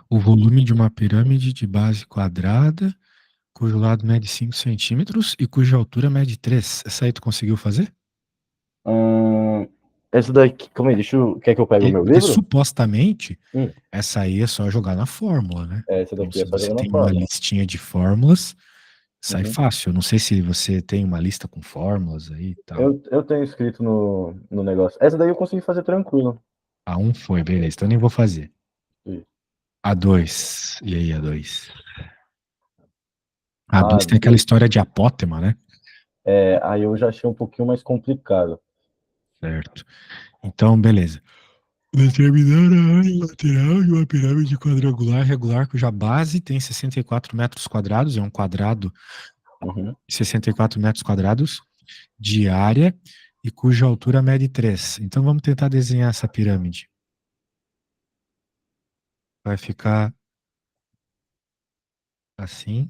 O volume de uma pirâmide de base quadrada, cujo lado mede 5 centímetros e cuja altura mede 3. Essa aí tu conseguiu fazer? Hum, essa daqui, calma aí, quer que eu pegue o meu Porque livro? supostamente Hum, essa aí é só jogar na fórmula, né? essa Então, daqui é se só você jogando a tem uma fórmula. listinha de fórmulas, sai Uhum. fácil. Eu não sei se você tem uma lista com fórmulas aí e tal. Eu tenho escrito no negócio. Essa daí eu consegui fazer tranquilo. A um foi, beleza. Então eu nem vou fazer. Isso. A 2. E aí, a 2? A Ah, 2 tem aquela história de apótema, né? aí eu já achei um pouquinho mais complicado. Certo. Então, beleza. Determinar a área lateral de uma pirâmide quadrangular regular cuja base tem 64 metros quadrados, é um quadrado Uhum, de 64 metros quadrados de área e cuja altura mede 3. Então vamos tentar desenhar essa pirâmide. Vai ficar assim.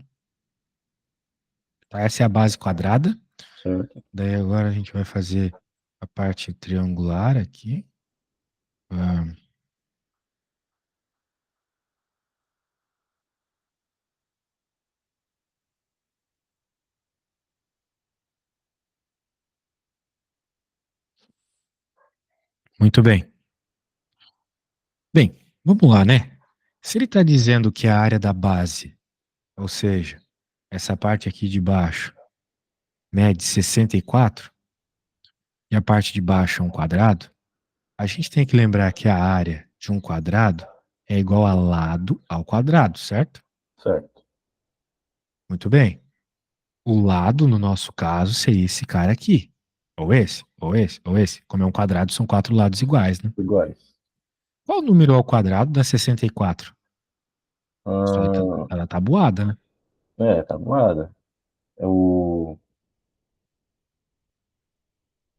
Tá? Essa é a base quadrada. certo. Daí agora a gente vai fazer a parte triangular aqui. Ah, muito bem. Bem, vamos lá, né? Se ele está dizendo que a área da base, ou seja, essa parte aqui de baixo, mede 64 e a parte de baixo é um quadrado, a gente tem que lembrar que a área de um quadrado é igual a lado ao quadrado, certo? Certo. Muito bem. O lado, no nosso caso, seria esse cara aqui. Ou esse, ou esse, ou esse. Como é um quadrado, são quatro lados iguais, né? Iguais. Qual o número ao quadrado dá 64? Isso aí Ah, tá na tabuada, né? tá moada. É o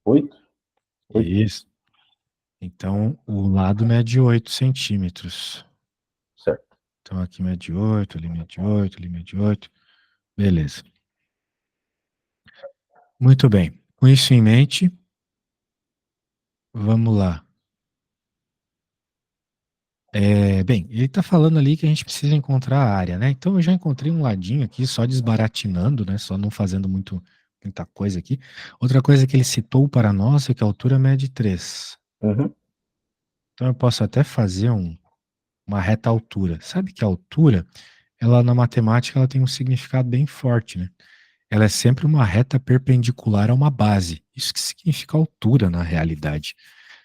8? 8, Isso. Então, o lado mede 8 centímetros. certo. Então, aqui mede 8, ali mede 8, ali mede 8. Beleza. Muito bem. Com isso em mente, vamos lá. Bem, ele está falando ali que a gente precisa encontrar a área, né? Então eu já encontrei um ladinho aqui, só desbaratinando, né? Só não fazendo muita coisa aqui. Outra coisa que ele citou para nós é que a altura mede 3. Uhum, Então eu posso até fazer uma reta altura. Sabe que a altura, ela na matemática, ela tem um significado bem forte, né? Ela é sempre uma reta perpendicular a uma base. Isso que significa altura na realidade.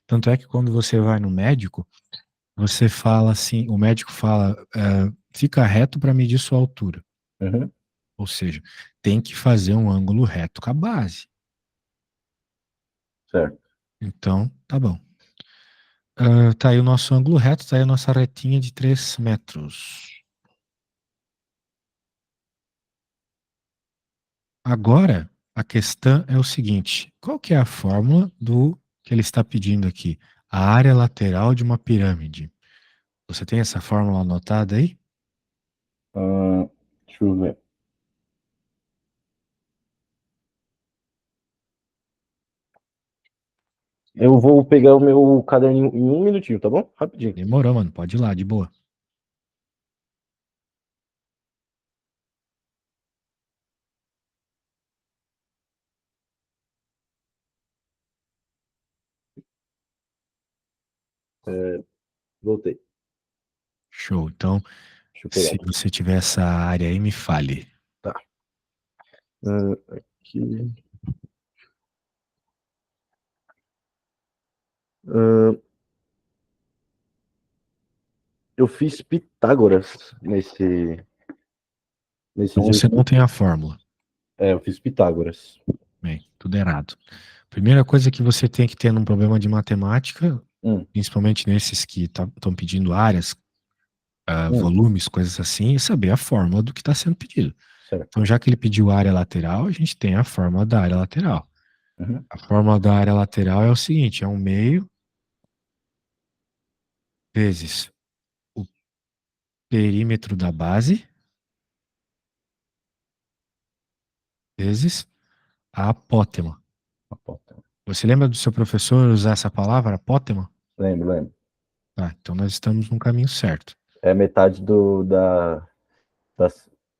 Tanto é que quando você vai no médico, você fala assim, o médico fala, fica reto para medir sua altura. uhum, Ou seja, tem que fazer um ângulo reto com a base. certo. Então, tá bom. Tá aí o nosso ângulo reto, tá aí a nossa retinha de 3 metros. Agora, a questão é o seguinte: qual que é a fórmula do que ele está pedindo aqui? A área lateral de uma pirâmide. Você tem essa fórmula anotada aí? Ah, deixa eu ver. Eu vou pegar o meu caderninho em um minutinho, tá bom? Rapidinho. Demorou, mano. Pode ir lá, de boa. Voltei. Show. Então, Deixa eu pegar se aqui. você tiver essa área aí, me fale. Tá. Aqui. Ah, eu fiz Pitágoras nesse Então você não exercício. tem a fórmula. Eu fiz Pitágoras. Bem, tudo errado. Primeira coisa que você tem que ter num problema de matemática, Hum, principalmente nesses que estão pedindo áreas, hum, volumes, coisas assim, é saber a fórmula do que está sendo pedido. certo. Então, já que ele pediu área lateral, a gente tem a fórmula da área lateral. Uhum, A fórmula da área lateral é o seguinte: é um meio vezes o perímetro da base vezes a apótema. a porta. Você lembra do seu professor usar essa palavra, apótema? Lembro, lembro. Então nós estamos no caminho certo. é metade da,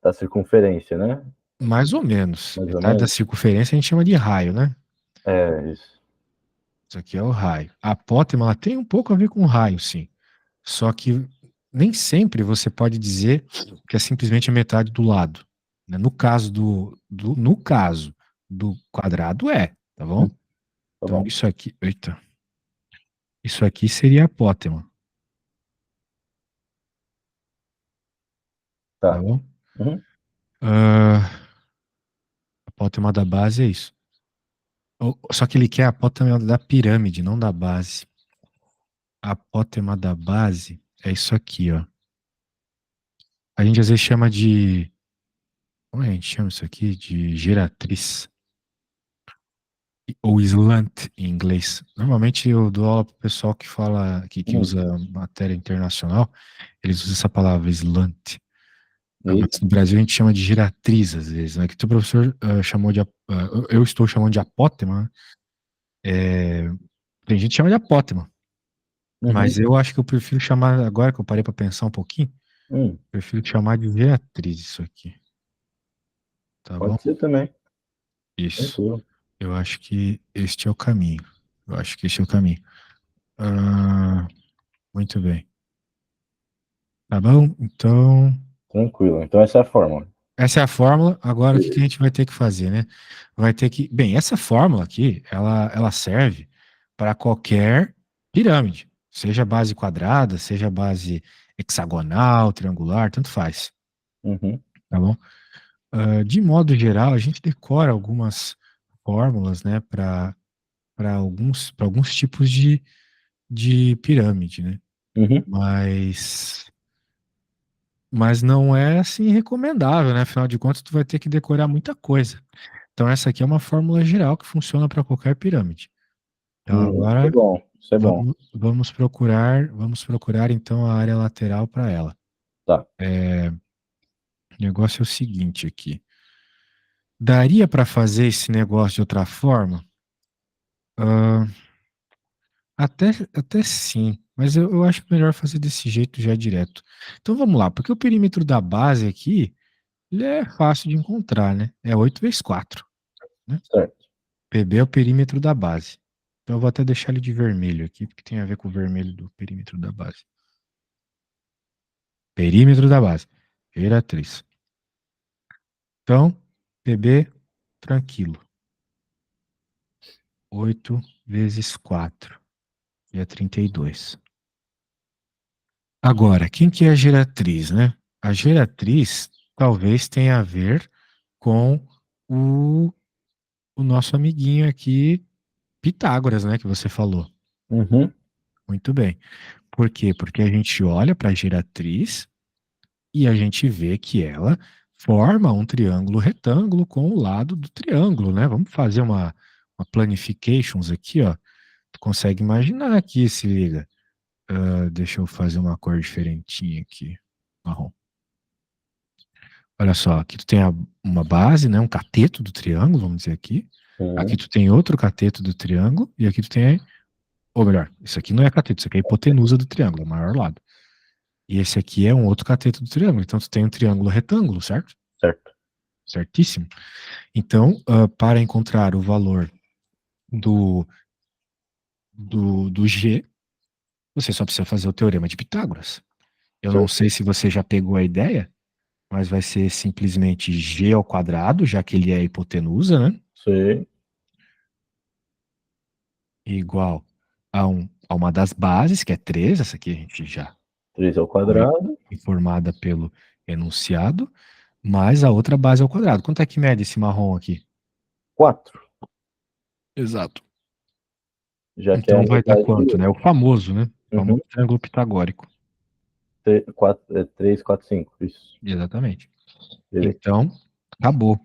da circunferência, né? Mais ou menos. Mais ou Metade da menos. circunferência a gente chama de raio, né? É, isso. Isso aqui é o raio. A apótema, ela tem um pouco a ver com o raio, sim. Só que nem sempre você pode dizer que é simplesmente a metade do lado, né? No caso do quadrado tá bom? Tá Então bom. isso aqui, eita, isso aqui seria a apótema, tá Tá. bom? Uhum. Ah, a apótema da base é isso. Só que ele quer a apótema da pirâmide, não da base. A apótema da base é isso aqui, ó. A gente às vezes chama de, como é que a gente chama isso aqui? De geratriz. Ou slant em inglês. Normalmente eu dou aula pro pessoal que fala, que Hum. usa matéria internacional, eles usam essa palavra slant. Mas Eita. no Brasil a gente chama de giratriz às vezes, né? Que o professor chamou de, eu estou chamando de apótema, né? Tem gente que chama de apótema, Uhum. mas eu acho que eu prefiro chamar, agora que eu parei para pensar um pouquinho, Hum. prefiro chamar de giratriz isso aqui, tá bom? Pode ser também. Isso. Tranquilo. Eu acho que este é o caminho. Eu acho que este é o caminho. Ah, muito bem. Tá bom? Então, Tranquilo. Então essa é a fórmula. essa é a fórmula. Agora, o que que a Beleza. gente vai ter que fazer, né? Vai ter que. Bem, essa fórmula aqui, ela serve para qualquer pirâmide, seja base quadrada, seja base hexagonal, triangular, tanto faz, Uhum. tá bom? De modo geral, a gente decora algumas fórmulas, né, para alguns tipos de pirâmide, né? Uhum. Mas mas não é assim recomendável, né? Afinal de contas, tu vai ter que decorar muita coisa. Então essa aqui é uma fórmula geral que funciona para qualquer pirâmide. Então Isso é agora bom. Isso é bom. vamos procurar então a área lateral para ela. Tá. O negócio é o seguinte aqui. Daria para fazer esse negócio de outra forma? Ah, até sim, mas eu acho melhor fazer desse jeito já direto. Então vamos lá, porque o perímetro da base aqui, ele é fácil de encontrar, né? É 8 vezes 4, né? Certo. PB é o perímetro da base. Então eu vou até deixar ele de vermelho aqui, porque tem a ver com o vermelho do perímetro da base. Perímetro da base. Geratriz. Então, PB, tranquilo. 8 vezes 4, que é 32. Agora, quem que é a geratriz, né? A geratriz talvez tenha a ver com o, o nosso amiguinho aqui, Pitágoras, né? Que você falou. Uhum. Muito bem. Por quê? Porque a gente olha para a geratriz e a gente vê que ela forma um triângulo retângulo com o lado do triângulo, né? Vamos fazer uma planifications aqui, ó. Tu consegue imaginar aqui, se liga. Deixa eu fazer uma cor diferentinha aqui. Marrom. Olha só, aqui tu tem uma base, né? Um cateto do triângulo, vamos dizer aqui. Aqui Sim. tu tem outro cateto do triângulo e aqui tu tem, ou melhor, isso aqui não é cateto, isso aqui é a hipotenusa do triângulo, é o maior lado. E esse aqui é um outro cateto do triângulo. Então tu tem um triângulo retângulo, certo? Certo. Certíssimo. Então, para encontrar o valor do, do G, você só precisa fazer o teorema de Pitágoras. Eu não Certo. sei se você já pegou a ideia, mas vai ser simplesmente G ao quadrado, já que ele é a hipotenusa, né? Sei. Igual a uma das bases, que é 3. Essa aqui a gente já 3 ao foi quadrado. informada pelo enunciado, mais a outra base ao quadrado. Quanto é que mede esse marrom aqui? 4. Exato. Já que é a Então vai dar metade do quanto, né? O outro. famoso, né? O Uhum. famoso triângulo pitagórico. 3, 4, 5. Isso. Exatamente. Beleza. Então, acabou.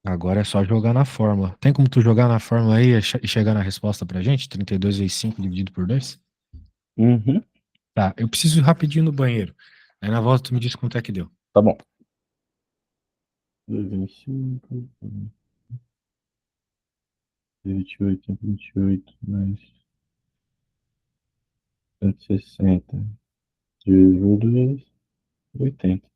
Agora é só jogar na fórmula. Tem como tu jogar na fórmula aí e chegar na resposta pra gente? 32 vezes 5 dividido por 2? Uhum. Tá, eu preciso ir rapidinho no banheiro. Aí na volta tu me diz quanto é que deu. Tá bom. 25, 28, 28, mais 160. Dividido por 80.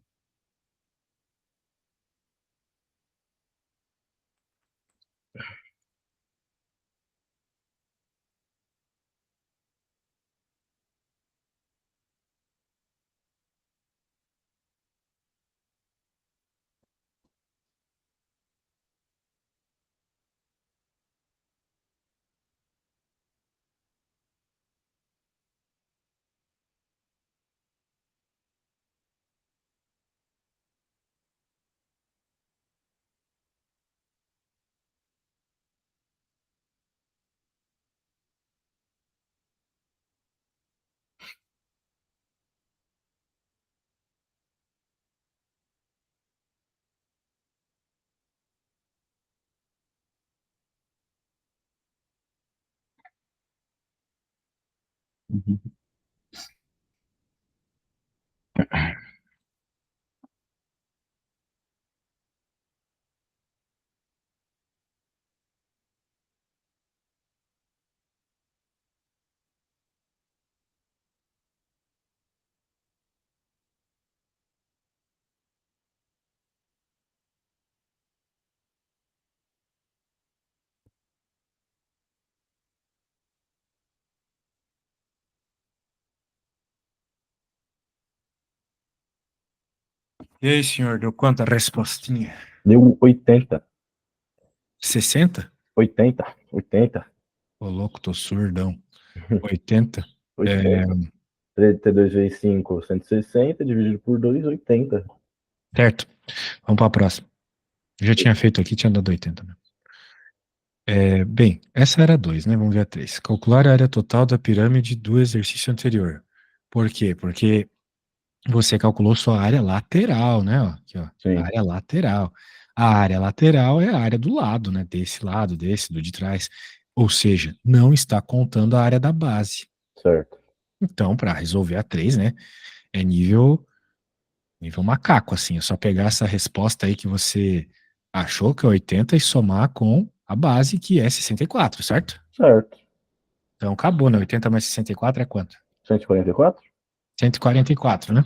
Uhum. E aí, senhor, deu quanto a respostinha? Deu 80. 60? 80. 80. Ô, louco, tô surdão. 80? É, 80. 32 vezes 5, 160. Dividido por 2, 80. certo. Vamos para a próxima. Eu já tinha feito aqui, tinha dado 80, né? Bem, essa era 2, né? Vamos ver a 3. Calcular a área total da pirâmide do exercício anterior. Por quê? Porque você calculou só a área lateral, né? Ó, aqui, ó, a Sim, área lateral. A área lateral é a área do lado, né? Desse lado, desse, do de trás. Ou seja, não está contando a área da base. certo. Então, para resolver a 3, né? É nível macaco, assim. É só pegar essa resposta aí que você achou que é 80 e somar com a base, que é 64, certo? Certo. Então acabou, né? 80 mais 64 é quanto? 144? 144, né?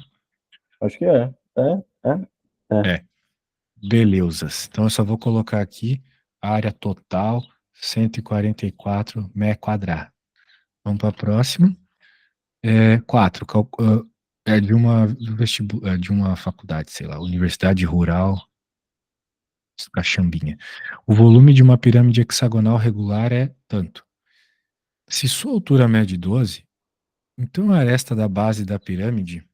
Acho que é. É. É. Beleuzas. Então eu só vou colocar aqui a área total 144 metros quadrados. Vamos para a próxima. 4. É de uma de uma faculdade, sei lá, Universidade Rural Caxambinha. O volume de uma pirâmide hexagonal regular é tanto. Se sua altura mede 12, então a aresta da base da pirâmide,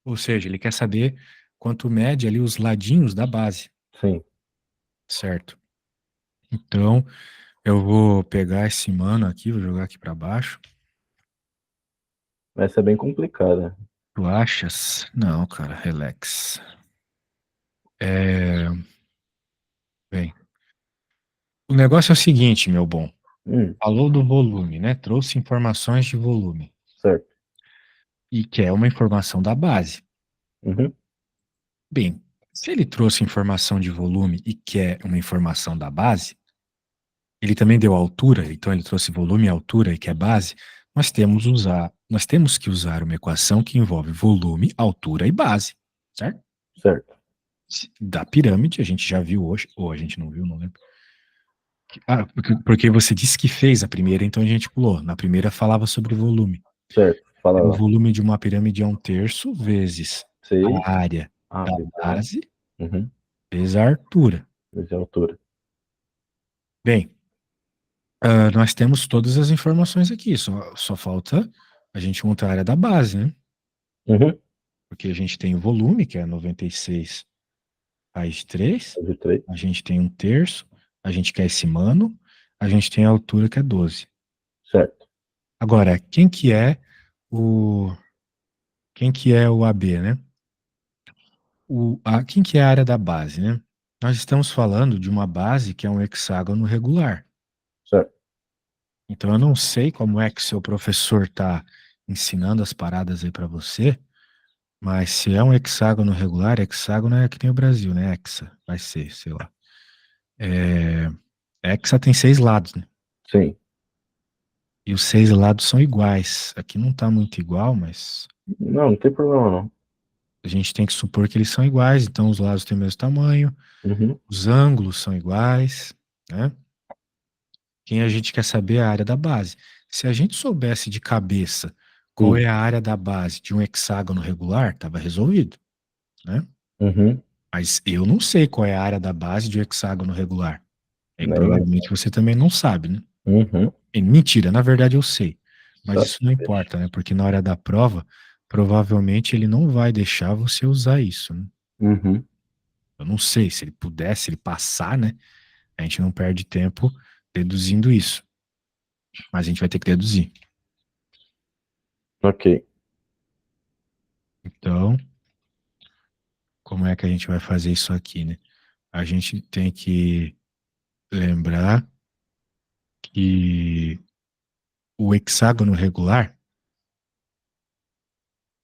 ou seja, ele quer saber quanto mede ali os ladinhos da base, Sim. certo? Então, eu vou pegar esse mano aqui, vou jogar aqui para baixo. Essa é bem complicada. Tu achas? Não, cara, relax. É, bem, o negócio é o seguinte, meu bom. Falou do volume, né? Trouxe informações de volume. Certo. E quer uma informação da base. Uhum. Bem, se ele trouxe informação de volume e quer uma informação da base, ele também deu altura, então ele trouxe volume e altura e quer base, nós temos que usar uma equação que envolve volume, altura e base, certo? Certo. Da pirâmide, a gente já viu hoje, ou a gente não viu, não lembro. Ah, porque você disse que fez a primeira, então a gente pulou. Na primeira falava sobre volume. Certo. Fala O lá. volume de uma pirâmide é 1/3 vezes 6. a área Ah, da vezes A. base Uhum. vezes a altura. Vezes a altura. Bem, nós temos todas as informações aqui, só falta a gente montar a área da base, né? Uhum. Porque a gente tem o volume, que é 96 raiz de 3, Vezes 3. a gente tem 1/3, a gente quer esse mano, a gente tem a altura que é 12. Certo. Agora, o, quem que é o AB, né? Quem que é a área da base, né? Nós estamos falando de uma base que é um hexágono regular. Certo. Então eu não sei como é que seu professor está ensinando as paradas aí para você, mas se é um hexágono regular, hexágono é que nem o Brasil, né? Hexa, vai ser, sei lá. É, hexa tem 6 lados, né? Sim. E os 6 lados são iguais. Aqui não tá muito igual, mas Não, não tem problema não. a gente tem que supor que eles são iguais, então os lados têm o mesmo tamanho, Uhum, os ângulos são iguais, né? Quem a gente quer saber é a área da base. Se a gente soubesse de cabeça qual sim. é a área da base de um hexágono regular, estava resolvido, né? Uhum, Mas eu não sei qual é a área da base de um hexágono regular. E nem eu. provavelmente você também não sabe, né? Uhum, E, mentira, na verdade eu sei. Mas só isso não deixa. importa, né? Porque na hora da prova, provavelmente ele não vai deixar você usar isso, né? Uhum, Eu não sei, se ele pudesse, se ele passar, né? A gente não perde tempo deduzindo isso. Mas a gente vai ter que deduzir. ok. Então, como é que a gente vai fazer isso aqui, né? A gente tem que lembrar que o hexágono regular.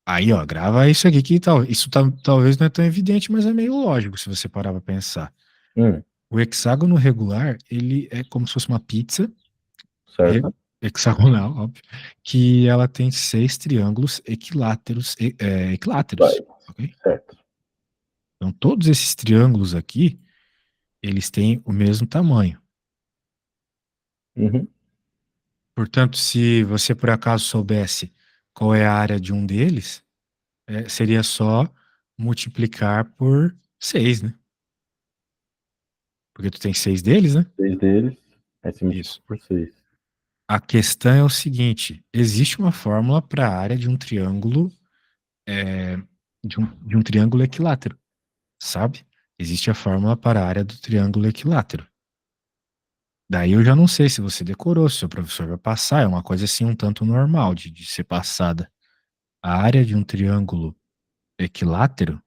Aí, ó, grava isso aqui que tal. Isso talvez não é tão evidente, mas é meio lógico se você parar para pensar. Hum, O hexágono regular, ele é como se fosse uma pizza re- certo? hexagonal, óbvio, que ela tem 6 triângulos equiláteros, Vai, equiláteros, ok? certo. Então, todos esses triângulos aqui, eles têm o mesmo tamanho. Uhum, Portanto, se você por acaso soubesse qual é a área de um deles, seria só multiplicar por 6, né? Porque tu tem 6 deles, né? 6 deles, aí se multiplica Isso. por 6. A questão é o seguinte: existe uma fórmula para a área de um triângulo, é, de um triângulo equilátero, sabe? Existe a fórmula para a área do triângulo equilátero. Daí eu já não sei se você decorou, se o seu professor vai passar, é uma coisa assim um tanto normal de ser passada. A área de um triângulo equilátero,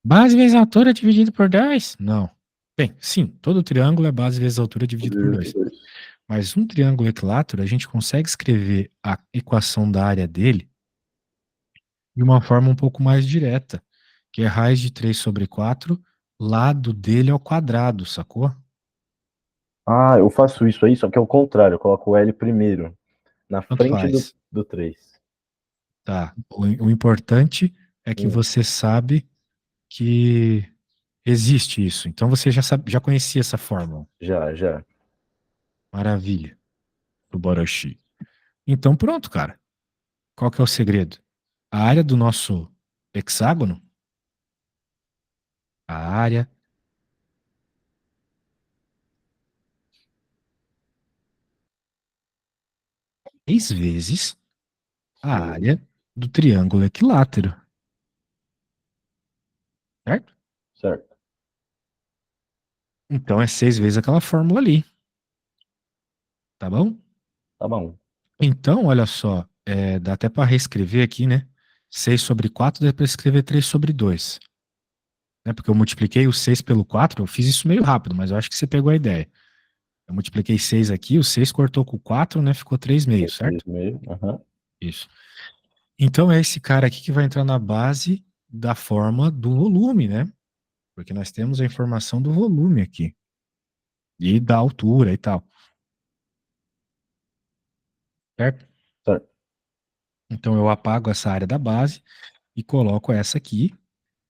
base vezes altura dividido por 2? Não. Bem, sim, todo triângulo é base vezes altura dividido por 2. Mas um triângulo equilátero, a gente consegue escrever a equação da área dele de uma forma um pouco mais direta, que é raiz de 3 sobre 4, lado dele ao quadrado, sacou? Ah, eu faço isso aí, só que é o contrário. Eu coloco o L primeiro, na Tanto frente do, faz. do 3. Tá. O importante é que você sabe que existe isso. Então você já conhecia essa fórmula. Já, já. Maravilha. Do Boroshi. Então pronto, cara. Qual que é o segredo? A área do nosso hexágono, a área 6 vezes a Sim, área do triângulo equilátero, certo? certo. Então é 6 vezes aquela fórmula ali, tá bom? Tá bom. Então, olha só, dá até para reescrever aqui, né? 6 sobre 4 dá para escrever 3 sobre 2, né? Porque eu multipliquei o 6 pelo 4, eu fiz isso meio rápido, mas eu acho que você pegou a ideia. Eu multipliquei 6 aqui, o 6 cortou com o 4, né? Ficou 3,5, certo? 3,5. Aham. Isso. Então é esse cara aqui que vai entrar na base da forma do volume, né? Porque nós temos a informação do volume aqui e da altura e tal, certo? Certo. Então eu apago essa área da base e coloco essa aqui,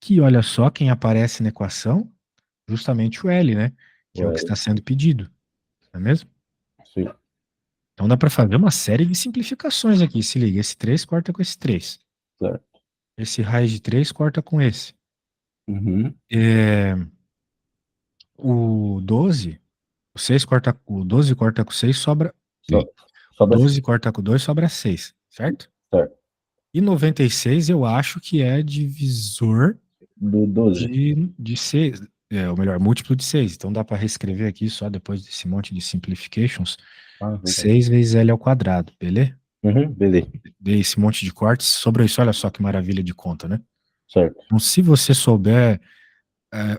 que olha só quem aparece na equação, justamente o L, né? Que é o que Well, está sendo pedido, não é mesmo? sim. Então dá para fazer uma série de simplificações aqui. Se liga, esse 3 corta com esse 3. Certo. Esse raiz de 3 corta com esse. Uhum. É, o 12, o 12 corta com 6, sobra. So, O sobra 12 6. corta com 2, sobra 6, certo? Certo. E 96 eu acho que é divisor Do 12. de 6, ou melhor, múltiplo de 6. Então dá para reescrever aqui só depois desse monte de simplifications. Ah, verdade. 6 vezes L ao quadrado, beleza? Uhum, beleza. Dei esse monte de cortes, sobrou isso, olha só que maravilha de conta, né? Certo. Então, se você souber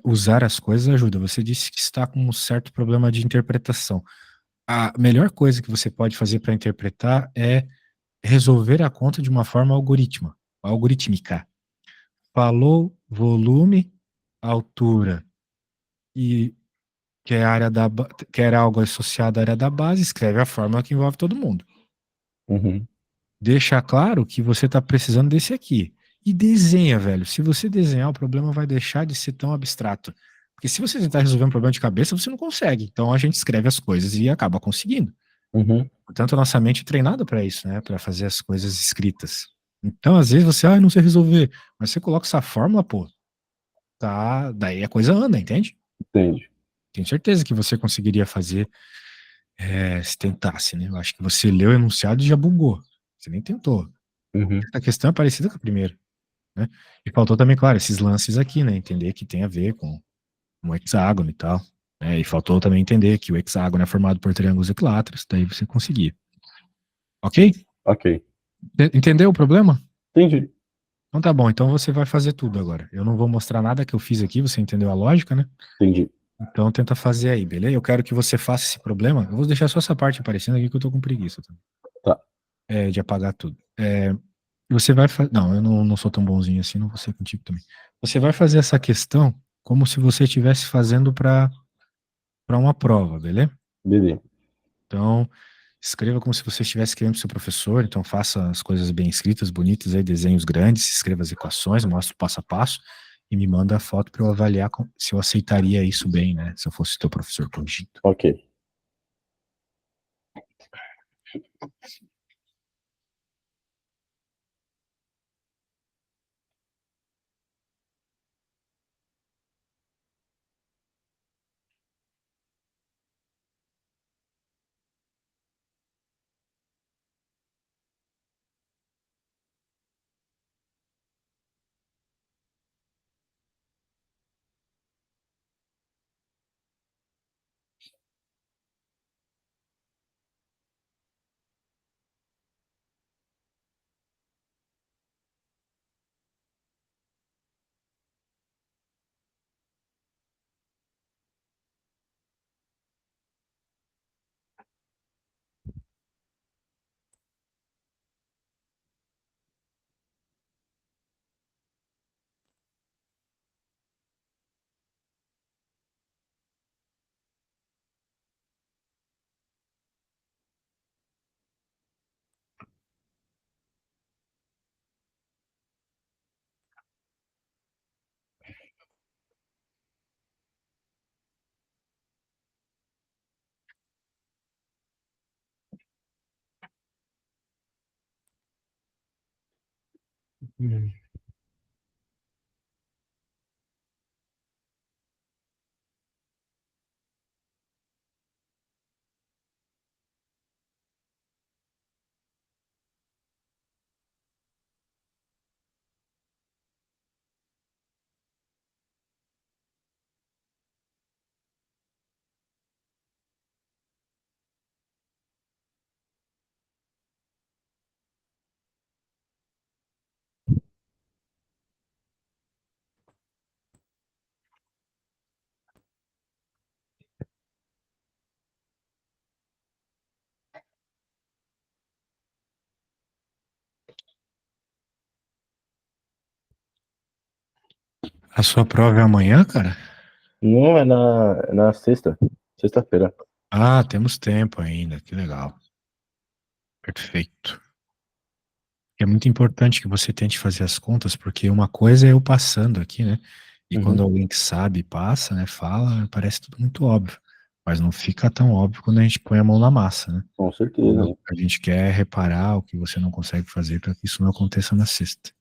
usar as coisas, ajuda. Você disse que está com um certo problema de interpretação. A melhor coisa que você pode fazer para interpretar é resolver a conta de uma forma algorítmica. Falou volume, altura e quer quer algo associado à área da base, escreve a fórmula que envolve todo mundo. Uhum. Deixa claro que você está precisando desse aqui. E desenha, velho. Se você desenhar, o problema vai deixar de ser tão abstrato. Porque se você tentar resolver um problema de cabeça, você não consegue. Então a gente escreve as coisas e acaba conseguindo. Uhum. Portanto, a nossa mente é treinada para isso, né? Para fazer as coisas escritas. Então, às vezes você, não sei resolver, mas você coloca essa fórmula, pô, tá, daí a coisa anda, entende? Entende? Tenho certeza que você conseguiria fazer, se tentasse, né? Eu acho que você leu o enunciado e já bugou. Você nem tentou. Uhum. A questão é parecida com a primeira, né? E faltou também, claro, esses lances aqui, né? Entender que tem a ver com um hexágono e tal. Né? E faltou também entender que o hexágono é formado por triângulos equiláteros, daí você conseguia. Ok? Ok. Entendeu o problema? Entendi. Então tá bom, então você vai fazer tudo agora. Eu não vou mostrar nada que eu fiz aqui, você entendeu a lógica, né? Entendi. Então tenta fazer aí, beleza? Eu quero que você faça esse problema. Eu vou deixar só essa parte aparecendo aqui que eu tô com preguiça, tá? Tá. De apagar tudo. Você vai fazer. Não, eu não sou tão bonzinho assim, não vou ser contigo também. Você vai fazer essa questão como se você estivesse fazendo para uma prova, beleza? Beleza. Então, escreva como se você estivesse escrevendo para o seu professor. Então, faça as coisas bem escritas, bonitas, aí, desenhos grandes, escreva as equações, mostra o passo a passo e me manda a foto para eu avaliar se eu aceitaria isso bem, né? Se eu fosse teu professor corrigindo. Ok. Hum. A sua prova é amanhã, cara? Não, é na sexta. Sexta-feira. Ah, temos tempo ainda, que legal. Perfeito. É muito importante que você tente fazer as contas, porque uma coisa é eu passando aqui, né? E quando Uhum. alguém que sabe passa, né, fala, parece tudo muito óbvio. Mas não fica tão óbvio quando a gente põe a mão na massa, né? Com Então, certeza. a gente quer reparar o que você não consegue fazer para que isso não aconteça na sexta.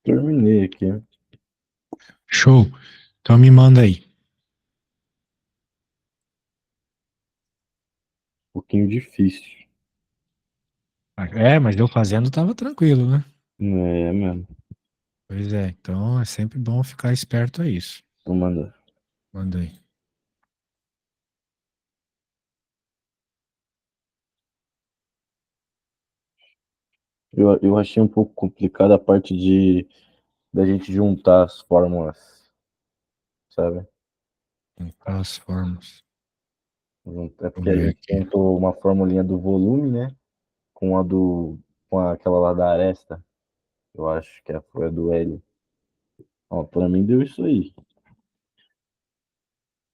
Terminei aqui. Um Show. Então me manda aí. pouquinho difícil. É, mas eu fazendo tava tranquilo, né? É, mano. Pois é, então é sempre bom ficar esperto a isso. Vou mandar. Manda aí. Eu achei um pouco complicada a parte de da gente juntar as fórmulas, sabe? Juntar as formas. É porque Vamos a ver gente aqui. juntou uma formulinha do volume, né? Com a do. Com aquela lá da aresta. Eu acho que foi a do L. Ó, pra mim deu isso aí.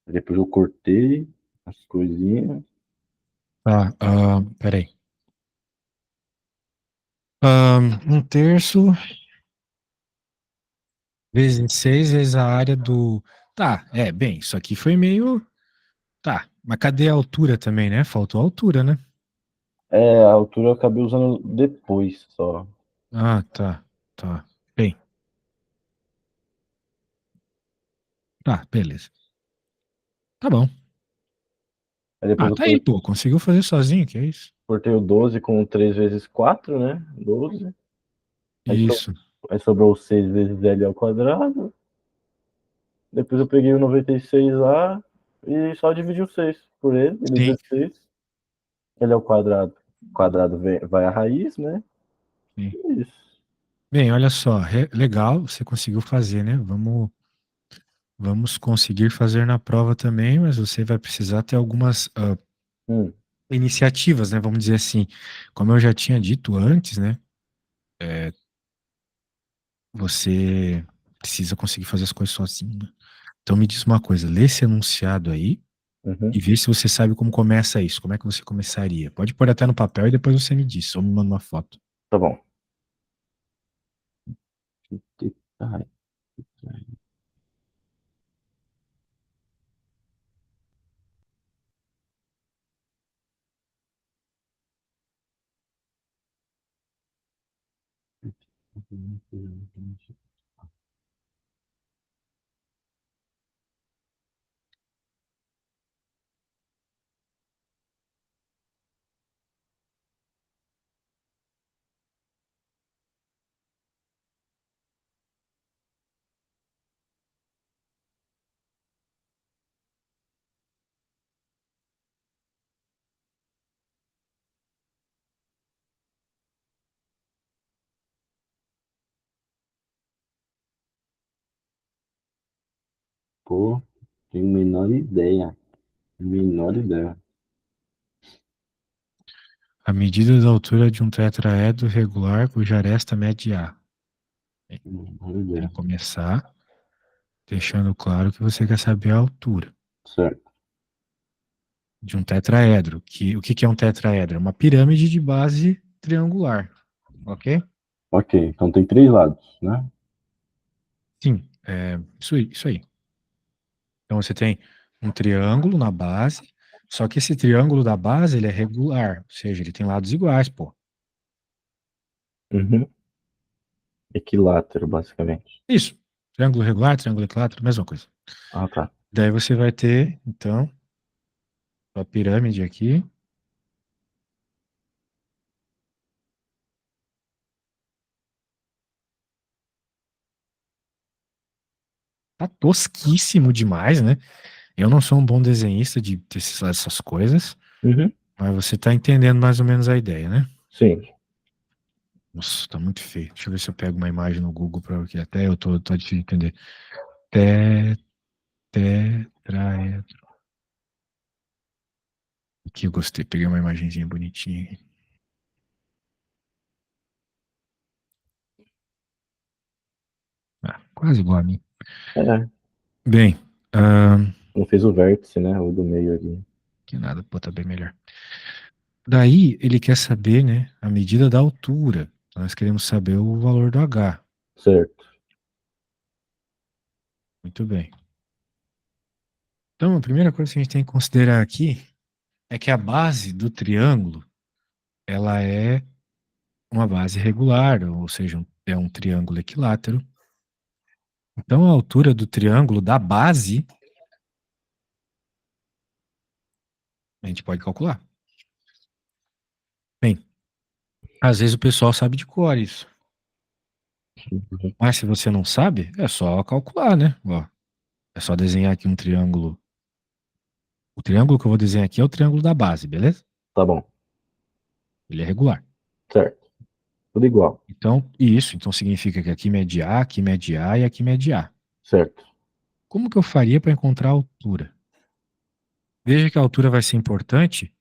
Depois eu cortei as coisinhas. Tá, peraí. Um terço vezes 6 vezes a área do. Tá, bem, isso aqui foi meio. Tá, mas cadê a altura também, né? Faltou a altura, né? É, a altura eu acabei usando depois só. Ah, tá, tá. Bem, tá, beleza. Tá bom. Aí depois Ah, eu tá aí, pô, conseguiu fazer sozinho, que é isso? cortei o 12 com 3 vezes 4, né? 12. Aí, Isso, aí sobrou 6 vezes L ao quadrado. Depois eu peguei o 96 lá e só dividi o 6 por ele, ele é sim, 16. Ele é o quadrado. O quadrado vai a raiz, né? sim. Isso. Bem, olha só, legal, você conseguiu fazer, né? Vamos conseguir fazer na prova também, mas você vai precisar ter algumas Hum, iniciativas, né? Vamos dizer assim. Como eu já tinha dito antes, né? Você precisa conseguir fazer as coisas sozinho, né? Então me diz uma coisa, lê esse enunciado aí uhum. e vê se você sabe como começa isso. Como é que você começaria? Pode pôr até no papel e depois você me diz, ou me manda uma foto. Tá bom. Ai, pô, tenho a menor ideia. Menor ideia. A medida da altura de um tetraedro regular cuja aresta mede A. Bem, Menor tem ideia. que começar deixando claro que você quer saber a altura Certo. de um tetraedro. O que que é um tetraedro? É uma pirâmide de base triangular, ok? Ok, então tem três lados, né? Sim, isso aí, isso aí. Então você tem um triângulo na base, só que esse triângulo da base ele é regular, ou seja, ele tem lados iguais, pô. Uhum. Equilátero, basicamente. Isso. Triângulo regular, triângulo equilátero, mesma coisa. Ah, tá. Daí você vai ter, então, a pirâmide aqui. Tá tosquíssimo demais, né? Eu não sou um bom desenhista dessas coisas, Uhum. mas você tá entendendo mais ou menos a ideia, né? Sim. Nossa, tá muito feio. Deixa eu ver se eu pego uma imagem no Google para que até eu tô difícil de entender. Te- Tetraedro. Aqui eu gostei, peguei uma imagenzinha bonitinha aqui. Ah, quase igual a mim. É. Bem, Não fez o vértice, né? O do meio ali. que nada, pô, tá bem melhor. Daí ele quer saber, né, a medida da altura. Nós queremos saber o valor do H. Certo. Muito bem. Então, a primeira coisa que a gente tem que considerar aqui é que a base do triângulo, ela é uma base regular, ou seja, é um triângulo equilátero. Então, a altura do triângulo da base, a gente pode calcular. Bem, às vezes o pessoal sabe de cor isso. Uhum. Mas se você não sabe, é só calcular, né? Ó, é só desenhar aqui um triângulo. O triângulo que eu vou desenhar aqui é o triângulo da base, beleza? Tá bom, Ele é regular. certo. Tudo igual, Então, isso. Então significa que aqui mede A, aqui mede A e aqui mede A. certo. Como que eu faria para encontrar a altura? Veja que a altura vai ser importante.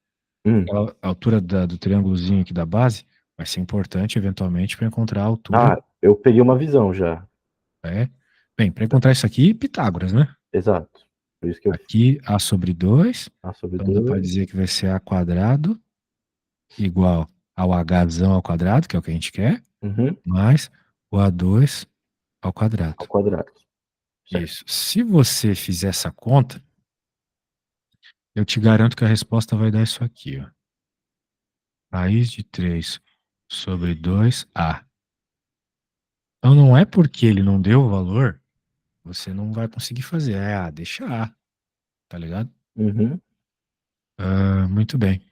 Hum. A altura do triângulozinho aqui da base vai ser importante, eventualmente, para encontrar a altura. Ah, eu peguei uma visão já. É. Bem, para encontrar isso aqui, Pitágoras, né? Exato. Por isso que eu Aqui A sobre 2. A sobre Então dá para 2. dizer que vai ser A quadrado igual ao Hzão ao quadrado, que é o que a gente quer, Uhum. mais o A2 ao Ao quadrado. quadrado. Certo. Isso. Se você fizer essa conta, eu te garanto que a resposta vai dar isso aqui, ó. Raiz de 3 sobre 2A. Então não é porque ele não deu o valor, você não vai conseguir fazer. Deixa A, tá ligado? Uhum. Muito bem.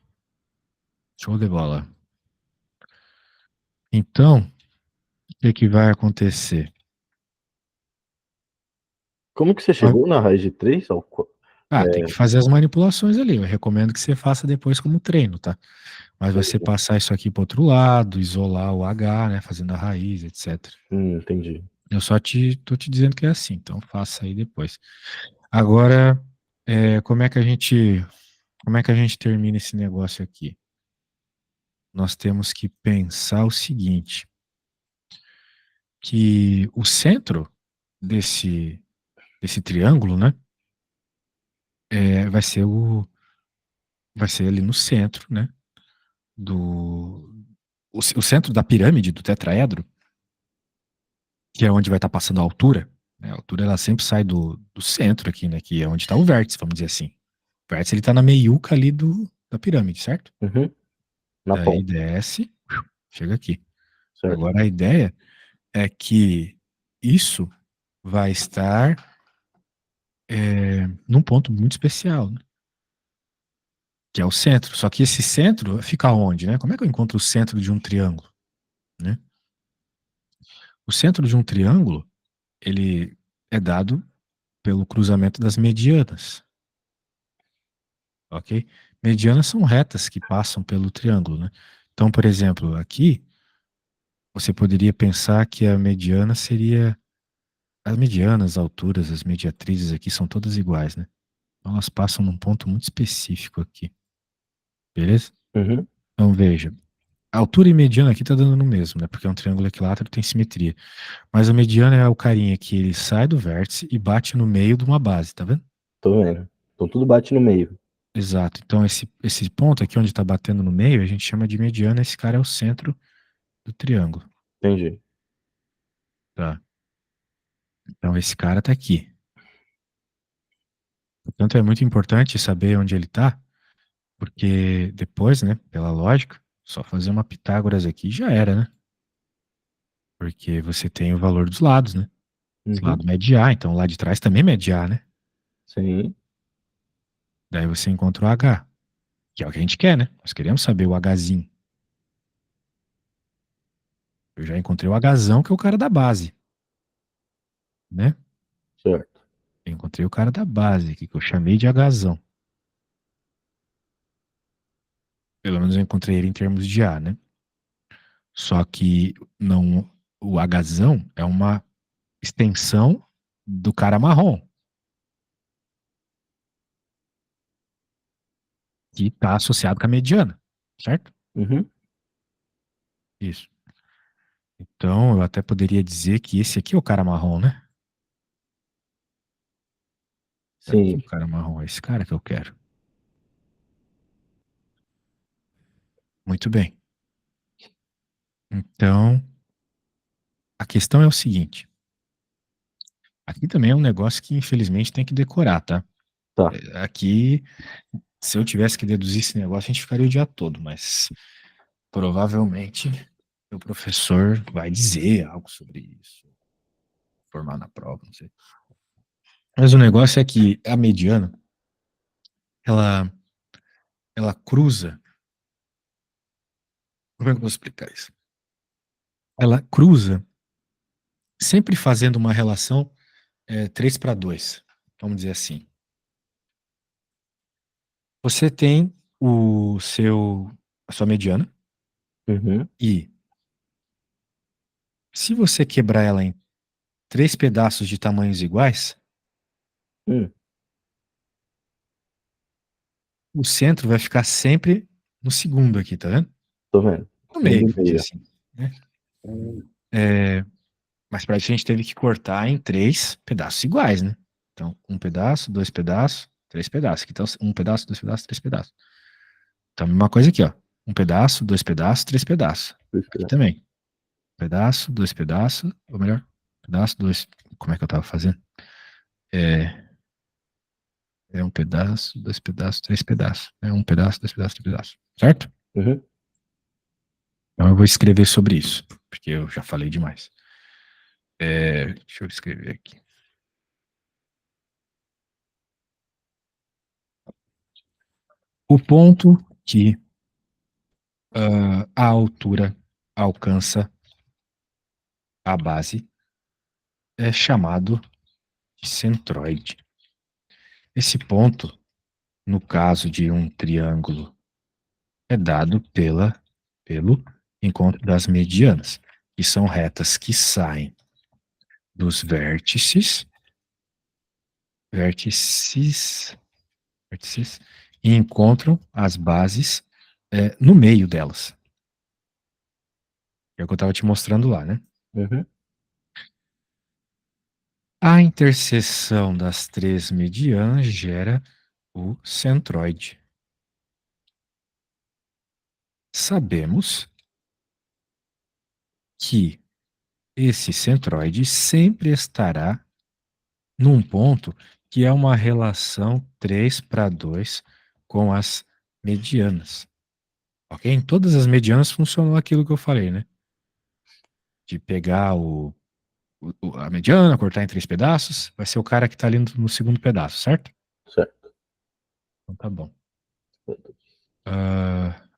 Show de bola. Então, o que que vai acontecer? Como que você chegou na raiz de 3? Tem que fazer as manipulações ali. Eu recomendo que você faça depois como treino, tá? Mas você Entendi. passar isso aqui para outro lado, isolar o H, né? Fazendo a raiz, etc. Entendi. Eu só tô te dizendo que é assim, então faça aí depois. Agora, como é que a gente termina esse negócio aqui? Nós temos que pensar o seguinte, que o centro desse triângulo, né? É, vai ser ali no centro, né? O centro da pirâmide do tetraedro, que é onde vai estar passando a altura, né? A altura ela sempre sai do centro aqui, né? Que é onde está o vértice, vamos dizer assim. O vértice ele está na meiuca ali da pirâmide, certo? Uhum. Na Daí ponta. desce, chega aqui. Certo. Agora a ideia é que isso vai estar num ponto muito especial, né? Que é o centro. Só que esse centro fica onde, né? Como é que eu encontro o centro de um triângulo, né? O centro de um triângulo, ele é dado pelo cruzamento das medianas, ok? Medianas são retas que passam pelo triângulo, né? Então, por exemplo, aqui você poderia pensar que a mediana seria as medianas, as alturas, as mediatrizes aqui são todas iguais, né? Então elas passam num ponto muito específico aqui, beleza? Uhum. Então veja, a altura e mediana aqui tá dando no mesmo, né? Porque é um triângulo equilátero, tem simetria. Mas a mediana é o carinha que ele sai do vértice e bate no meio de uma base, tá vendo? Tô vendo. Então tudo bate no meio. Exato. Então, esse ponto aqui onde está batendo no meio, a gente chama de mediana. Esse cara é o centro do triângulo. Entendi. Tá? Então, esse cara está aqui. Portanto, é muito importante saber onde ele está, porque depois, né, pela lógica, só fazer uma Pitágoras aqui já era, né? Porque você tem o valor dos lados, né? Esse Uhum. lado mede A, então lá de trás também mede A, né? Sim. Daí você encontra o H, que é o que a gente quer, né? Nós queremos saber o Hzinho. Eu já encontrei o Hzão, que é o cara da base, né? Certo. Eu encontrei o cara da base aqui, que eu chamei de Hzão. Pelo menos eu encontrei ele em termos de A, né? Só que não, o Hzão é uma extensão do cara marrom, que está associado com a mediana, certo? Uhum. Isso. Então, eu até poderia dizer que esse aqui é o cara marrom, né? Tá aqui Sim. o cara marrom, é esse cara que eu quero. Muito bem. Então, a questão é o seguinte. Aqui também é um negócio que, infelizmente, tem que decorar, tá? Tá. Aqui, se eu tivesse que deduzir esse negócio, a gente ficaria o dia todo, mas provavelmente. o professor vai dizer algo sobre isso, formar na prova, não sei. Mas o negócio é que a mediana, ela, ela cruza. Como é que eu vou explicar isso? Ela cruza, sempre fazendo uma relação 3 para 2, vamos dizer assim. Você tem a sua mediana, Uhum. e se você quebrar ela em 3 pedaços de tamanhos iguais, Hum, o centro vai ficar sempre no segundo aqui, tá vendo? tô vendo. No No meio, do vamos dizer meio. assim, né? Hum. Mas para isso a gente teve que cortar em 3 pedaços iguais, né? Então, um pedaço, 2 pedaços, 3 pedaços. Aqui, então, um pedaço, 2 pedaços, 3 pedaços. Então, a mesma coisa aqui, ó. Um pedaço, 2 pedaços, 3 pedaços. Aqui também. Um pedaço, 2 pedaços, ou melhor, pedaço, 2. Como é que eu tava fazendo? É, é um pedaço, 2 pedaços, 3 pedaços. É um pedaço, 2 pedaços, 3 pedaços. Certo? Uhum. Então, eu vou escrever sobre isso, porque eu já falei demais. Deixa eu escrever aqui. O ponto que a altura alcança a base é chamado de centroide. Esse ponto, no caso de um triângulo, é dado pelo encontro das medianas, que são retas que saem dos vértices, vértices e encontram as bases no meio delas. É o que eu estava te mostrando lá, né? Uhum. A interseção das 3 medianas gera o centroide. Sabemos que esse centroide sempre estará num ponto que é uma relação 3 para 2 com as medianas. Ok? Em todas as medianas funcionou aquilo que eu falei, né? De pegar a mediana, cortar em 3 pedaços, vai ser o cara que está ali no segundo pedaço, certo? Certo. Então tá bom.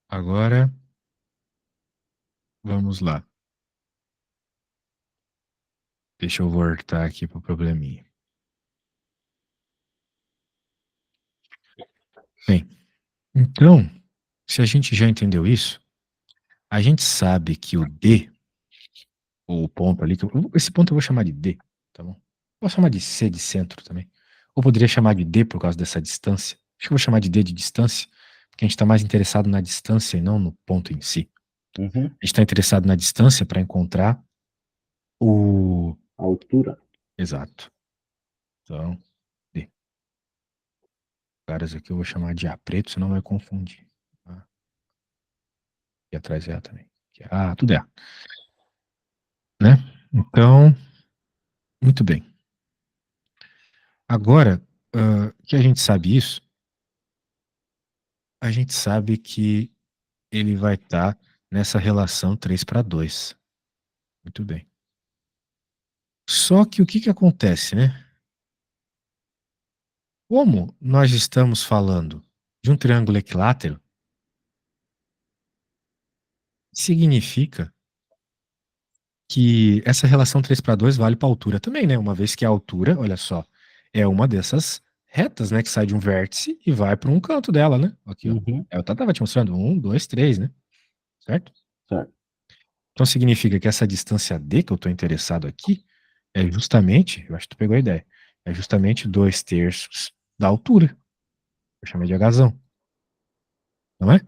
Agora, vamos lá. Deixa eu voltar aqui pro probleminha. Bem, então, se a gente já entendeu isso, a gente sabe que o D, ou o ponto ali, esse ponto eu vou chamar de D, tá bom? Vou chamar de C de centro também. Ou poderia chamar de D por causa dessa distância. Acho que eu vou chamar de D de distância, porque a gente está mais interessado na distância e não no ponto em si. Uhum. A gente está interessado na distância para encontrar o. Altura. Exato. Então, D. Caras aqui eu vou chamar de A preto, senão vai confundir. Tá? E atrás é A também. Tudo é A. Né? Então, muito bem. Agora, que a gente sabe isso, a gente sabe que ele vai estar nessa relação 3 para 2. Muito bem. Só que o que que acontece, né? Como nós estamos falando de um triângulo equilátero, significa que essa relação 3 para 2 vale para a altura também, né? Uma vez que a altura, olha só, é uma dessas retas, né? Que sai de um vértice e vai para um canto dela, né? Aqui, ó. Uhum. Eu tava te mostrando 1, 2, 3, né? Certo? Certo. Então significa que essa distância D que eu estou interessado aqui é justamente, eu acho que tu pegou a ideia, é justamente 2/3 da altura. Eu chamei de Hzão, não é?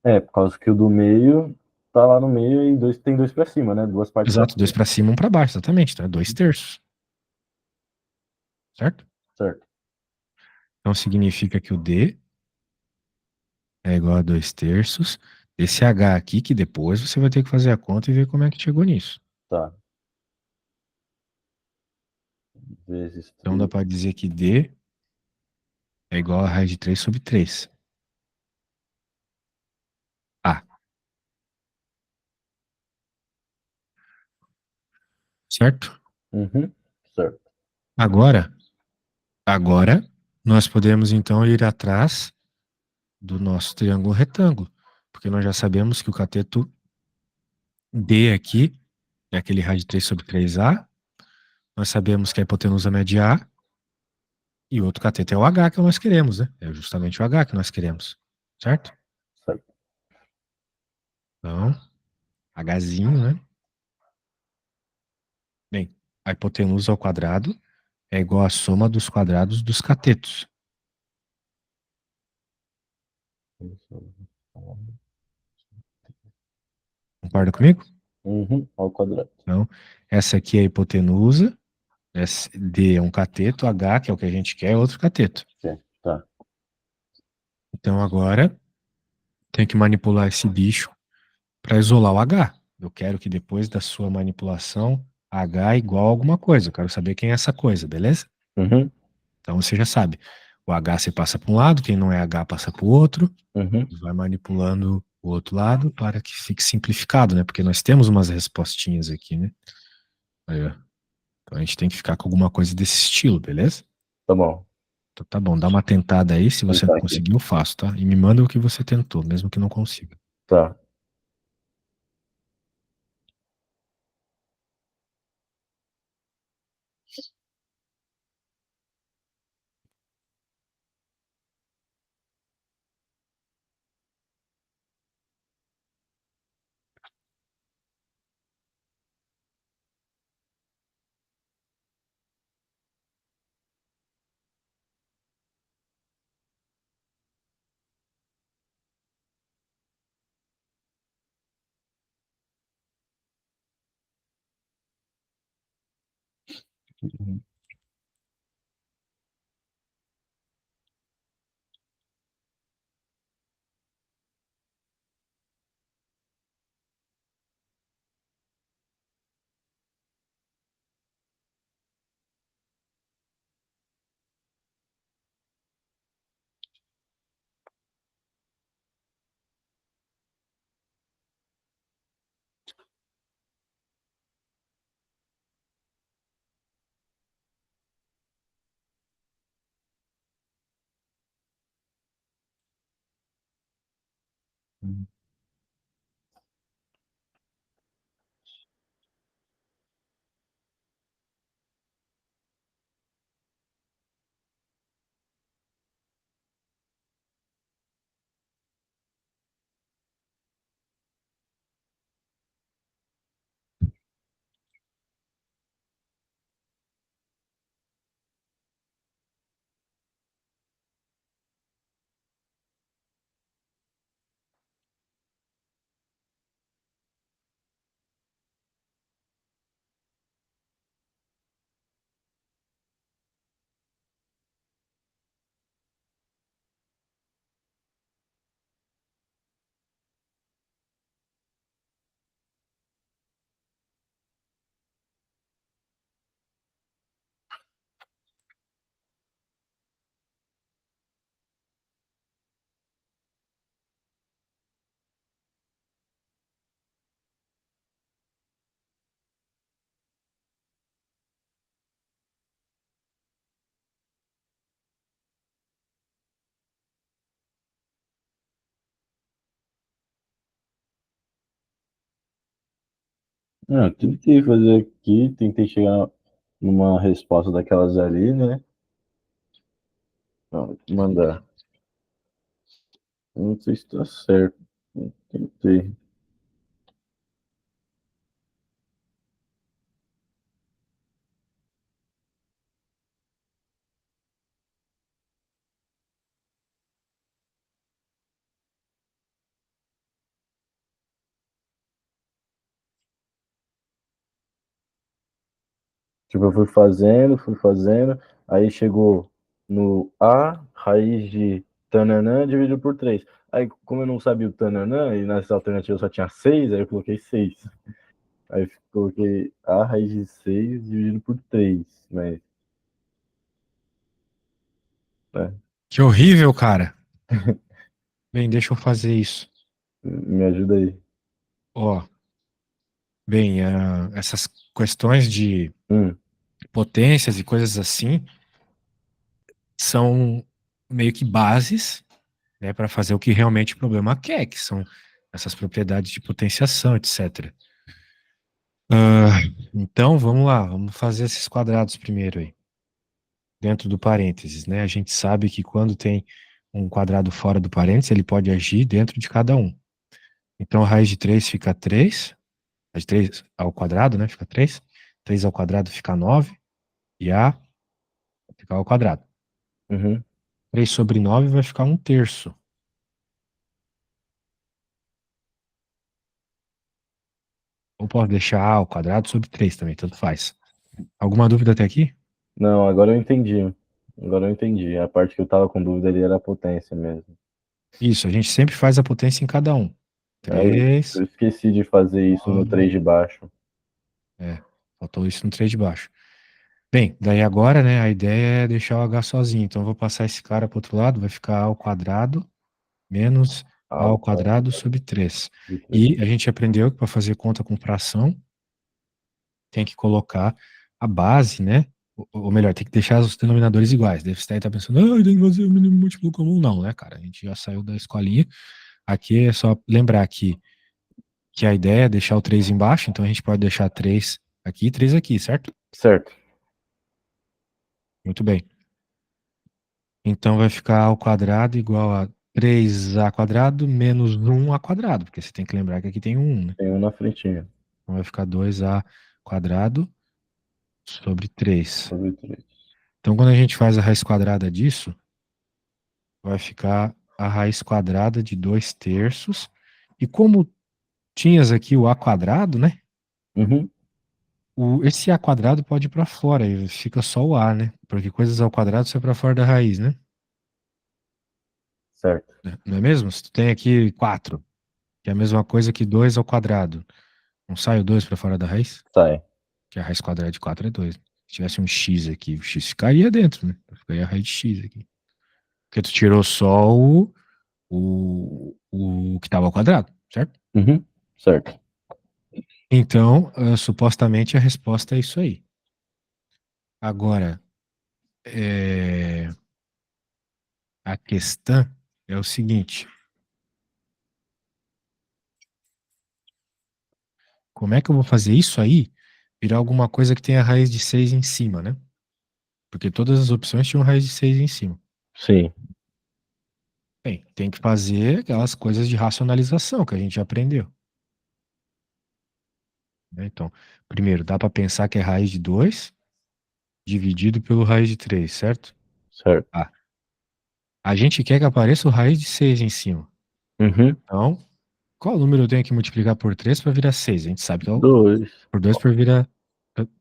É, por causa que o do meio tá lá no meio e tem dois pra cima, né? Duas partes pra Exato, dois cima. para cima, um para baixo, exatamente. Então é 2/3, certo? Certo. Então significa que o D é igual a 2/3 desse H aqui, que depois você vai ter que fazer a conta e ver como é que chegou nisso. Tá. Vezes Então dá 3. para dizer que D é igual a raiz de 3 sobre 3. A. certo? Uhum. Certo. Agora, agora, nós podemos então ir atrás do nosso triângulo retângulo, porque nós já sabemos que o cateto D aqui é aquele raio de 3 sobre 3A, nós sabemos que a hipotenusa média é A, e o outro cateto é o H que nós queremos, né? É justamente o H que nós queremos, certo? Certo. Então, Hzinho, né? Bem, a hipotenusa ao quadrado é igual à soma dos quadrados dos catetos. Concorda comigo? Uhum. Ao quadrado. Então, essa aqui é a hipotenusa, D é um cateto, H, que é o que a gente quer, é outro cateto. Certo. Tá. Então, agora, tem que manipular esse bicho para isolar o H. Eu quero que depois da sua manipulação, H é igual a alguma coisa. Eu quero saber quem é essa coisa, beleza? Uhum. Então você já sabe. O H você passa para um lado, quem não é H passa para o outro, Uhum. e vai manipulando o outro lado para que fique simplificado, né? Porque nós temos umas respostinhas aqui, né? Aí, ó. Então a gente tem que ficar com alguma coisa desse estilo, beleza? Tá bom. Então tá bom, dá uma tentada aí. Se Vou você não tentar aqui. conseguir, eu faço, tá? E me manda o que você tentou, mesmo que não consiga. Tá. Uhum. Eu tentei fazer aqui, tentei chegar numa resposta daquelas ali, né? Ó, mandar. Não sei se tá certo. Tentei. Tipo, eu fui fazendo, aí chegou no A, raiz de tananã dividido por 3. Aí, como eu não sabia o tananã, e nessa alternativa só tinha 6, aí eu coloquei 6. Aí coloquei A raiz de 6 dividido por 3. Mas, né, Que horrível, cara. Bem, deixa eu fazer isso. me ajuda aí. Ó, Bem, essas questões de Hum, potências e coisas assim são meio que bases, né, para fazer o que realmente o problema quer, que são essas propriedades de potenciação, etc. Ah, então, vamos lá, vamos fazer esses quadrados primeiro aí, dentro do parênteses, né? A gente sabe que quando tem um quadrado fora do parênteses, ele pode agir dentro de cada um. Então, a raiz de 3 fica 3, a de 3 ao quadrado, né? Fica 3. 3 ao quadrado fica 9, e a fica ao quadrado. uhum. 3 sobre 9 vai ficar 1/3. Ou posso deixar a ao quadrado sobre 3 também, tanto faz. Alguma dúvida até aqui? Não, agora eu entendi. Agora eu entendi. A parte que eu tava com dúvida ali era a potência mesmo. Isso, a gente sempre faz a potência em cada um. É, eu 3, esqueci de fazer isso no 9. 3 de baixo. É, faltou isso no 3 de baixo. Bem, daí agora, né, a ideia é deixar o h sozinho. Então eu vou passar esse cara para outro lado, vai ficar a ao quadrado menos a Ao ao quadrado sobre 3. de 3. E a gente aprendeu que para fazer conta com fração, tem que colocar a base, né? Ou melhor, tem que deixar os denominadores iguais. Deve estar aí tá pensando, ah, tem que fazer o mínimo múltiplo comum. Não, né, cara? A gente já saiu da escolinha. Aqui é só lembrar que a ideia é deixar o 3 embaixo, então a gente pode deixar 3 aqui e 3 aqui, certo? Certo. Muito bem. Então vai ficar ao quadrado igual a 3a quadrado menos 1a quadrado, porque você tem que lembrar que aqui tem um 1, né? Tem um na frentinha. Então vai ficar 2a quadrado sobre 3. Sobre 3. Então quando a gente faz a raiz quadrada disso, vai ficar a raiz quadrada de 2/3. E como tinhas aqui o a quadrado, né? Uhum. Esse a quadrado pode ir para fora, e fica só o a, né? Porque coisas ao quadrado sai para fora da raiz, né? Certo. Não é mesmo? Se tu tem aqui 4, que é a mesma coisa que 2 ao quadrado, não sai o 2 para fora da raiz? Sai. Que a raiz quadrada de 4 é 2. Se tivesse um x aqui, o x ficaria dentro, né? Ficaria a raiz de x aqui. Porque tu tirou só o que estava ao quadrado, certo? Uhum. Certo. Então, supostamente a resposta é isso aí. Agora, é, a questão é o seguinte: como é que eu vou fazer isso aí virar alguma coisa que tenha raiz de 6 em cima, né? Porque todas as opções tinham raiz de 6 em cima. Sim. Bem, tem que fazer aquelas coisas de racionalização que a gente já aprendeu, né? Então, primeiro, dá para pensar que é raiz de 2 dividido pelo raiz de 3, certo? Certo. Ah, a gente quer que apareça o raiz de 6 em cima. Uhum. Então, qual número eu tenho que multiplicar por 3 para virar 6? A gente sabe que é o 2. por 2 para virar.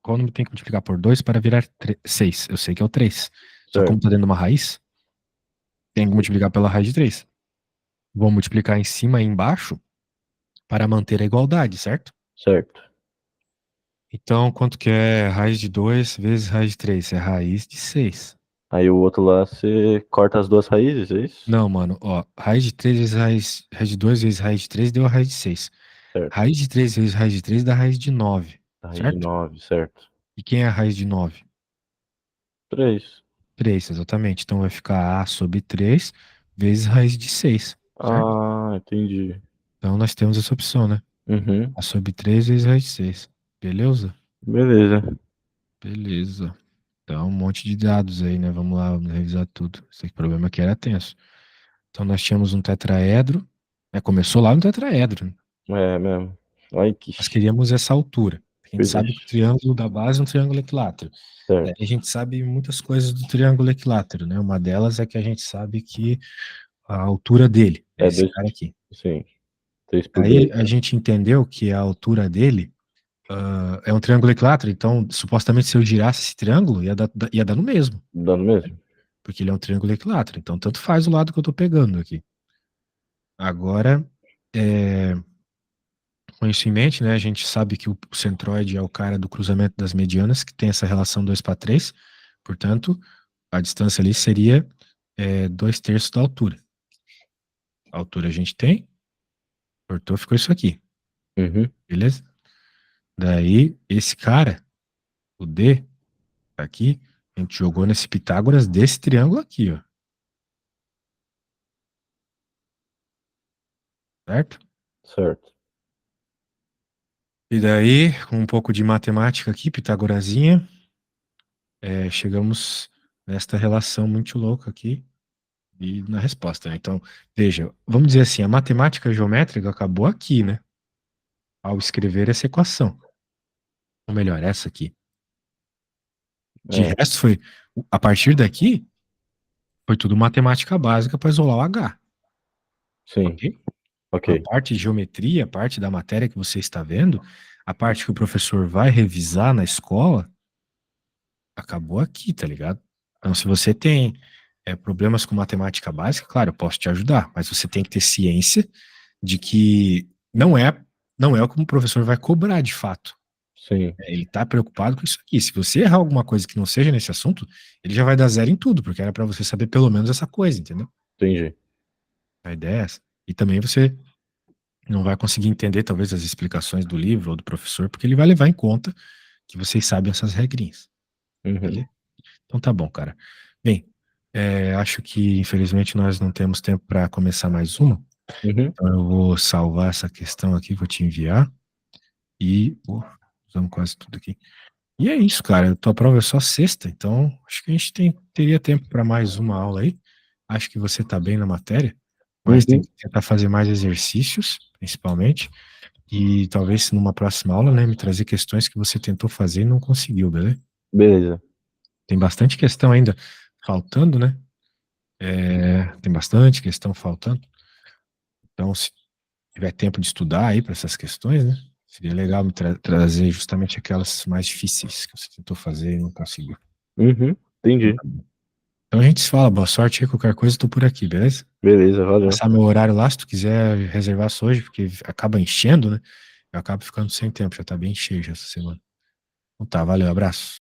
Qual número tem que multiplicar por 2 para virar 6? Eu sei que é o 3. Só como Certo. está dentro de uma raiz, tem que multiplicar pela raiz de 3. Vou multiplicar em cima e embaixo para manter a igualdade, certo? Certo. Então, quanto que é raiz de 2 vezes raiz de 3? É raiz de 6. Aí o outro lá você corta as duas raízes, é isso? Não, mano, ó, raiz de 3 vezes raiz de 2 vezes raiz de 3 deu a raiz de 6. Certo. Raiz de 3 vezes raiz de 3 dá raiz de 9, A raiz de certo? 9, certo. E quem é a raiz de 9? 3. 3, exatamente. Então vai ficar a sobre 3 vezes raiz de 6, certo? Ah, entendi. Então nós temos essa opção, né? Uhum. A sobre 3 vezes raiz de 6. Beleza? Beleza. Beleza. Então um monte de dados aí, né? Vamos lá, vamos revisar tudo. Esse problema aqui era tenso. Então nós tínhamos um tetraedro, né? Começou lá no tetraedro, né? É mesmo. Ai, que Nós queríamos essa altura. A gente coisa. sabe que o triângulo da base é um triângulo equilátero. Daí Certo. a gente sabe muitas coisas do triângulo equilátero, né? Uma delas é que a gente sabe que a altura dele é É esse 2. cara aqui. Sim. 3 por Aí 2. a gente entendeu que a altura dele é um triângulo equilátero, então supostamente se eu girasse esse triângulo ia dar no mesmo, Dando mesmo? porque ele é um triângulo equilátero, então tanto faz o lado que eu tô pegando aqui. Agora, é, com isso em mente, né, a gente sabe que o centroide é o cara do cruzamento das medianas, que tem essa relação 2/3, portanto, a distância ali seria 2/3 da altura. A altura a gente tem, cortou, ficou isso aqui, Uhum. beleza? Daí, esse cara, o D, tá aqui, a gente jogou nesse Pitágoras desse triângulo aqui, ó. Certo? Certo. E daí, com um pouco de matemática aqui, Pitagorazinha, chegamos nesta relação muito louca aqui e na resposta, né? Então, veja, vamos dizer assim, a matemática geométrica acabou aqui, né? Ao escrever essa equação. Ou melhor, essa aqui. De É, resto, a partir daqui, foi tudo matemática básica para isolar o H, sim, ok? A ok. parte de geometria, a parte da matéria que você está vendo, a parte que o professor vai revisar na escola, acabou aqui, tá ligado? Então, se você tem problemas com matemática básica, claro, eu posso te ajudar, mas você tem que ter ciência de que não é como o professor vai cobrar de fato. Sim, Ele tá preocupado com isso aqui. Se você errar alguma coisa que não seja nesse assunto, ele já vai dar zero em tudo, porque era para você saber pelo menos essa coisa, entendeu? entendi. A ideia é essa. E também você não vai conseguir entender talvez as explicações do livro ou do professor, porque ele vai levar em conta que vocês sabem essas regrinhas, Uhum, beleza? Então tá bom, cara. Bem, acho que infelizmente nós não temos tempo para começar mais uma. uhum, Então eu vou salvar essa questão aqui, vou te enviar e usamos quase tudo aqui. E é isso, cara. Tua prova é só sexta, então acho que a gente teria tempo para mais uma aula aí. Acho que você tá bem na matéria, mas tem uhum. que tentar fazer mais exercícios, principalmente, e talvez numa próxima aula, né, me trazer questões que você tentou fazer e não conseguiu, beleza? Beleza. Tem bastante questão ainda faltando, né? Tem bastante questão faltando. Então, se tiver tempo de estudar aí para essas questões, né? Seria legal me trazer justamente aquelas mais difíceis que você tentou fazer e não conseguiu. Uhum, Então, entendi. tá bom. Então a gente se fala, boa sorte aí, qualquer coisa, eu tô por aqui, beleza? Beleza, valeu. Passar meu horário lá, se tu quiser reservar só hoje, porque acaba enchendo, né? Eu acabo ficando sem tempo, já tá bem cheio já essa semana. Então tá, valeu, abraço.